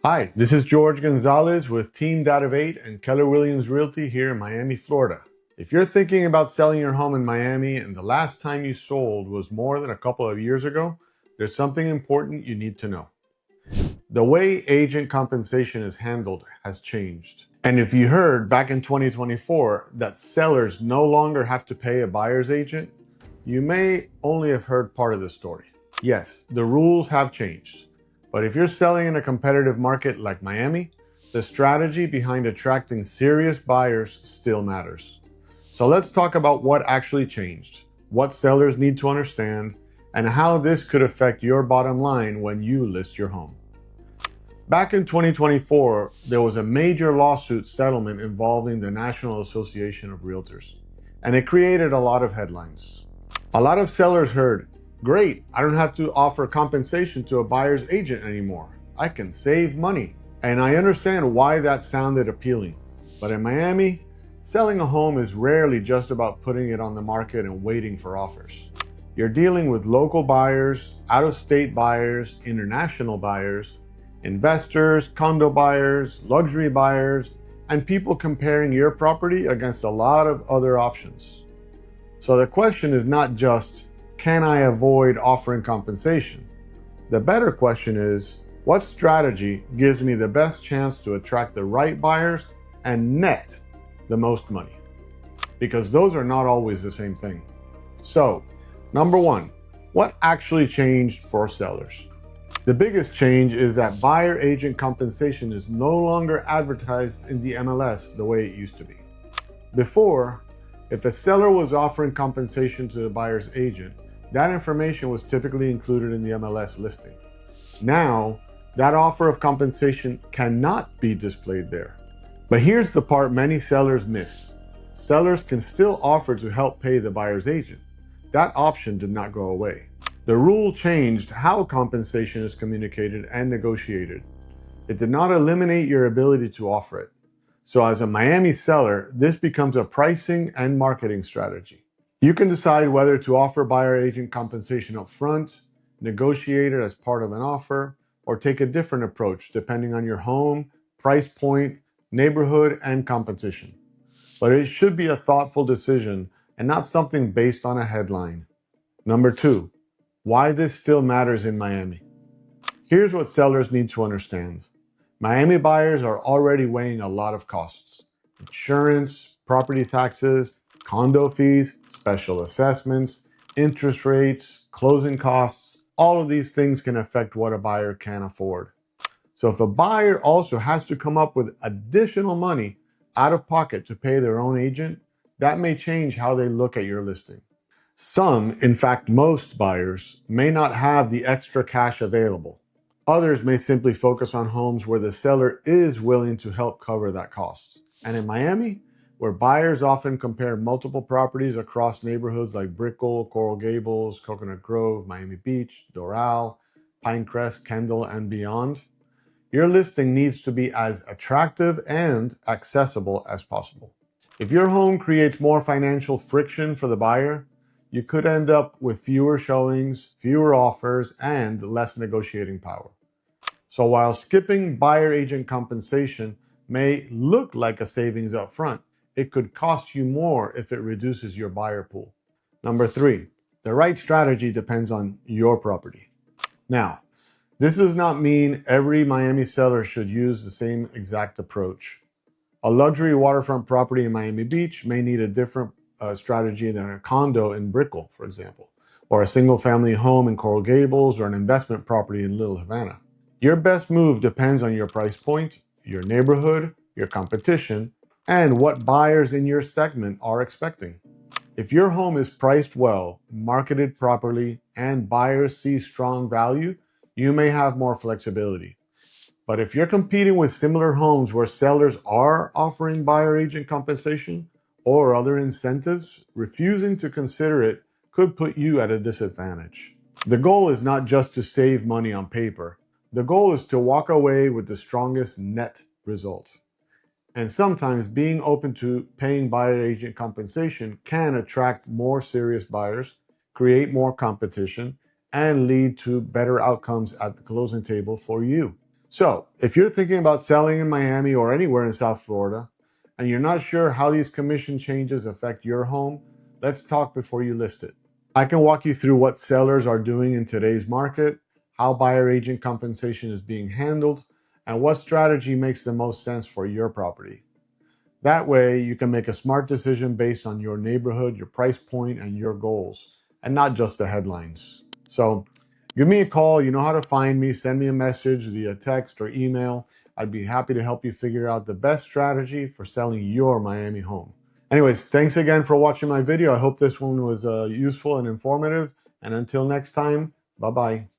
Hi, this is Jorge Gonzalez with Team Data8 and Keller Williams Realty here in Miami, Florida. If you're thinking about selling your home in Miami and the last time you sold was more than a couple of years ago, there's something important you need to know. The way agent compensation is handled has changed. And if you heard back in 2024 that sellers no longer have to pay a buyer's agent, you may only have heard part of the story. Yes, the rules have changed. But if you're selling in a competitive market like Miami, the strategy behind attracting serious buyers still matters. So let's talk about what actually changed, what sellers need to understand, and how this could affect your bottom line when you list your home. Back in 2024, there was a major lawsuit settlement involving the National Association of Realtors, and it created a lot of headlines. A lot of sellers heard, "Great, I don't have to offer compensation to a buyer's agent anymore. I can save money." And I understand why that sounded appealing. But in Miami, selling a home is rarely just about putting it on the market and waiting for offers. You're dealing with local buyers, out-of-state buyers, international buyers, investors, condo buyers, luxury buyers, and people comparing your property against a lot of other options. So the question is not just, can I avoid offering compensation? The better question is, what strategy gives me the best chance to attract the right buyers and net the most money? Because those are not always the same thing. So, number one, what actually changed for sellers? The biggest change is that buyer agent compensation is no longer advertised in the MLS the way it used to be. Before, if a seller was offering compensation to the buyer's agent, that information was typically included in the MLS listing. Now, that offer of compensation cannot be displayed there. But here's the part many sellers miss. Sellers can still offer to help pay the buyer's agent. That option did not go away. The rule changed how compensation is communicated and negotiated. It did not eliminate your ability to offer it. So as a Miami seller, this becomes a pricing and marketing strategy. You can decide whether to offer buyer agent compensation up front, negotiate it as part of an offer, or take a different approach depending on your home, price point, neighborhood, and competition. But it should be a thoughtful decision and not something based on a headline. Number two, why this still matters in Miami. Here's what sellers need to understand. Miami buyers are already weighing a lot of costs: insurance, property taxes, condo fees, special assessments, interest rates, closing costs. All of these things can affect what a buyer can afford. So if a buyer also has to come up with additional money out of pocket to pay their own agent, that may change how they look at your listing. Some, in fact most buyers, may not have the extra cash available. Others may simply focus on homes where the seller is willing to help cover that cost. And in Miami, where buyers often compare multiple properties across neighborhoods like Brickell, Coral Gables, Coconut Grove, Miami Beach, Doral, Pinecrest, Kendall, and beyond, your listing needs to be as attractive and accessible as possible. If your home creates more financial friction for the buyer, you could end up with fewer showings, fewer offers, and less negotiating power. So while skipping buyer agent compensation may look like a savings up front, it could cost you more if it reduces your buyer pool. Number three, the right strategy depends on your property. Now, this does not mean every Miami seller should use the same exact approach. A luxury waterfront property in Miami Beach may need a different strategy than a condo in Brickell, for example, or a single-family home in Coral Gables, or an investment property in Little Havana. Your best move depends on your price point, your neighborhood, your competition, and what buyers in your segment are expecting. If your home is priced well, marketed properly, and buyers see strong value, you may have more flexibility. But if you're competing with similar homes where sellers are offering buyer agent compensation or other incentives, refusing to consider it could put you at a disadvantage. The goal is not just to save money on paper. The goal is to walk away with the strongest net result. And sometimes being open to paying buyer agent compensation can attract more serious buyers, create more competition, and lead to better outcomes at the closing table for you. So, if you're thinking about selling in Miami or anywhere in South Florida, and you're not sure how these commission changes affect your home, let's talk before you list it. I can walk you through what sellers are doing in today's market, how buyer agent compensation is being handled, and what strategy makes the most sense for your property. That way, you can make a smart decision based on your neighborhood, your price point, and your goals, and not just the headlines. So, give me a call. You know how to find me. Send me a message via text or email. I'd be happy to help you figure out the best strategy for selling your Miami home. Anyways, thanks again for watching my video. I hope this one was useful and informative. And until next time, bye bye.